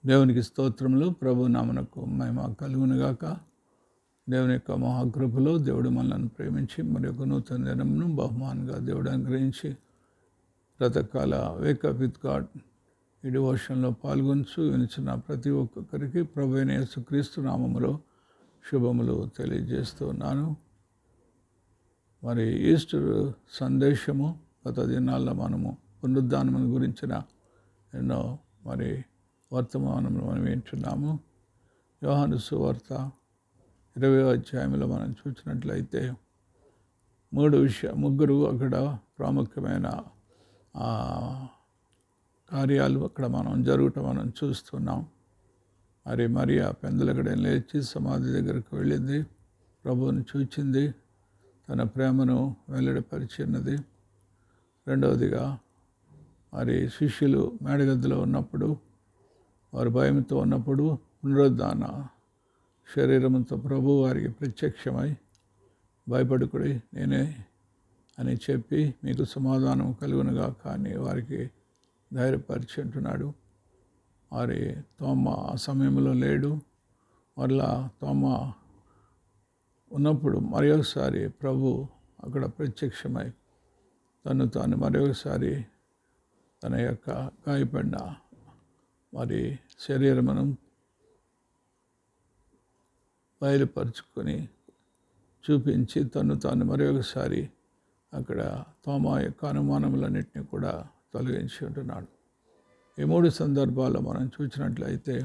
దేవునికి స్తోత్రములు. ప్రభు నామనకు మహిమ కలుగునుగాక. దేవుని యొక్క మహాకృపలో దేవుడు మనల్ని ప్రేమించి మరి ఒక నూతన దినమును బహుమానంగా దేవుడు అనుగ్రహించి గతకాల వేకప్ విత్ గాడ్ ఈ డివోషన్లో పాల్గొంచు వినిచిన ప్రతి ఒక్కొక్కరికి ప్రభు అయిన యేసుక్రీస్తు నామములో శుభములు తెలియజేస్తున్నాను. మరి ఈస్టర్ సందేశము గత దినాల్లో మనము పునరుద్ధానం గురించిన ఎన్నో మరి వర్తమానంలో మనం వింటున్నాము. యోహాను సువార్త 20వ అధ్యాయంలో మనం చూసినట్లయితే ముగ్గురు అక్కడ ప్రాముఖ్యమైన కార్యాలు అక్కడ మనం చూస్తున్నాం. మరి మరియా పెందలకడ లేచి సమాధి దగ్గరకు వెళ్ళింది, ప్రభువుని చూచింది, తన ప్రేమను వెల్లడిపరిచినది. రెండవదిగా మరి శిష్యులు మేడగదిలో ఉన్నప్పుడు, వారు భయంతో ఉన్నప్పుడు పునరుద్ధాన శరీరంతో ప్రభు వారికి ప్రత్యక్షమై భయపడుకుడి నేనే అని చెప్పి మీకు సమాధానం కలుగునుగా కానీ వారికి ధైర్యపరిచి అంటున్నాడు. వారి తోమ ఆ సమయంలో లేడు. మరలా తోమ ఉన్నప్పుడు మరొకసారి ప్రభు అక్కడ ప్రత్యక్షమై తాను మరొకసారి తన యొక్క గాయపడిన మరి శరీరమును బయలుపరుచుకొని చూపించి తాను మరొకసారి అక్కడ తోమ యొక్క అనుమానములన్నింటినీ కూడా తొలగించి ఉంటున్నాడు. ఈ మూడు సందర్భాల్లో మనం చూసినట్లయితే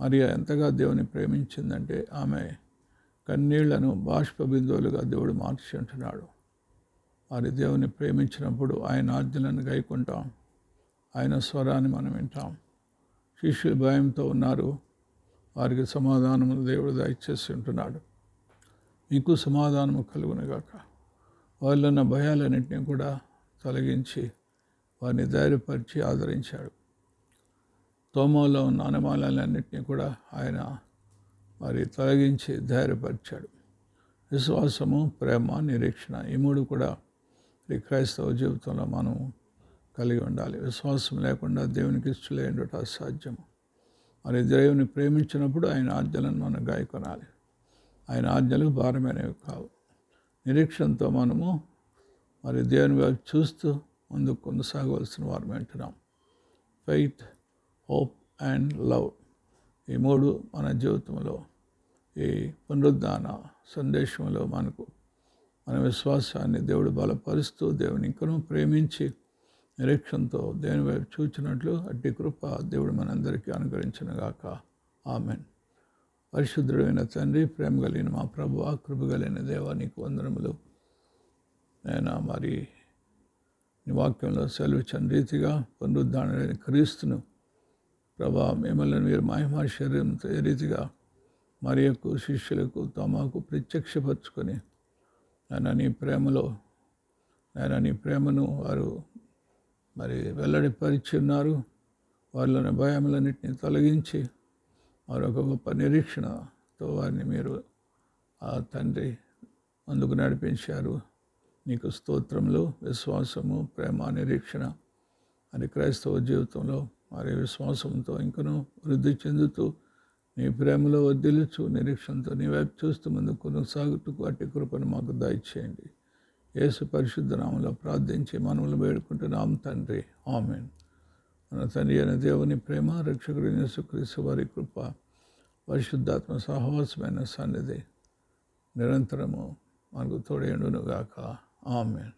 మరియా ఎంతగా దేవుని ప్రేమించిందంటే ఆమె కన్నీళ్లను బాష్ప బిందువులుగా దేవుడు మార్చి ఉంటున్నాడు. వారి దేవుని ప్రేమించినప్పుడు ఆయన ఆజ్ఞలను గైకుంటాం, ఆయన స్వరాన్ని మనం వింటాం. శిష్యులు భయంతో ఉన్నారు, వారికి సమాధానము దేవుడు దయచేసి ఉంటున్నాడు. మీకు సమాధానము కలుగునుగాక. వారిలో ఉన్న భయాలన్నింటినీ కూడా తొలగించి వారిని ధైర్యపరిచి ఆదరించాడు. తోమలో ఉన్న అనుమానాలన్నింటినీ కూడా ఆయన మరి తొలగించి ధైర్యపరిచాడు. విశ్వాసము, ప్రేమ, నిరీక్షణ ఈ మూడు కూడా ఈ క్రైస్తవ జీవితంలో మనం కలిగి ఉండాలి. విశ్వాసం లేకుండా దేవునికి ఇష్టలేండుట అసాధ్యము. మరి దేవుని ప్రేమించినప్పుడు ఆయన ఆజ్ఞలను మనం గాయకొనాలి. ఆయన ఆజ్ఞలు భారమైనవి కావు. నిరీక్షణతో మనము మరి దేవుని వైపు చూస్తూ ముందుకు కొనసాగవలసిన వారు వింటున్నాం. ఫెయిత్, హోప్ అండ్ లవ్ ఈ మూడు మన జీవితంలో ఈ పునరుద్ధాన సందేశంలో మన విశ్వాసాన్ని దేవుడు బలపరుస్తూ దేవుని ఇంకనూ ప్రేమించి నిరీక్షణతో దేవుని వైపు చూచినట్లు అట్టి కృప దేవుడు మనందరికీ అనుగ్రహించునుగాక. ఆమెన్. పరిశుద్ధుడైన తండ్రి, ప్రేమ కలిగిన మా ప్రభువా, కృప కలిగిన దేవా, నీకు వందనములు. నేను మరి నీ వాక్యంలో సెలవిచ్చిన రీతిగా పునరుద్ధానుడైన క్రీస్తును ప్రభా మిమ్మల్ని మీరు మహిమ శరీరంతో ఏ రీతిగా మరియకు, శిష్యులకు, తమకు ప్రత్యక్షపరుచుకొని నీ ప్రేమను వారు మరి వెల్లడిపరిచి ఉన్నారు. వారిలోని భయములన్నింటినీ తొలగించి మరొక గొప్ప నిరీక్షణతో వారిని మీరు తండ్రి ముందుకు నడిపించారు. నీకు స్తోత్రములు. విశ్వాసము, ప్రేమ, నిరీక్షణ అని క్రైస్తవ జీవితంలో మరి విశ్వాసంతో ఇంకనూ వృద్ధి చెందుతూ నీ ప్రేమలో వర్ధిల్లుచు నిరీక్షణతో నీ వైపు చూస్తూ ముందుకు కొనసాగుటకు అట్టి కృపను మాకు దయచేయండి. యేసు పరిశుద్ధ నామములో ప్రార్థించి మనములు వేడుకుంటున్నాం తండ్రి. ఆమేన్. మన తండ్రి అయిన దేవుని ప్రేమ, రక్షకుడైన యేసుక్రీస్తు వారి కృప, పరిశుద్ధాత్మ సహవాసమైన సన్నిధి నిరంతరము మనకు తోడేయుండునుగాక. ఆమేన్.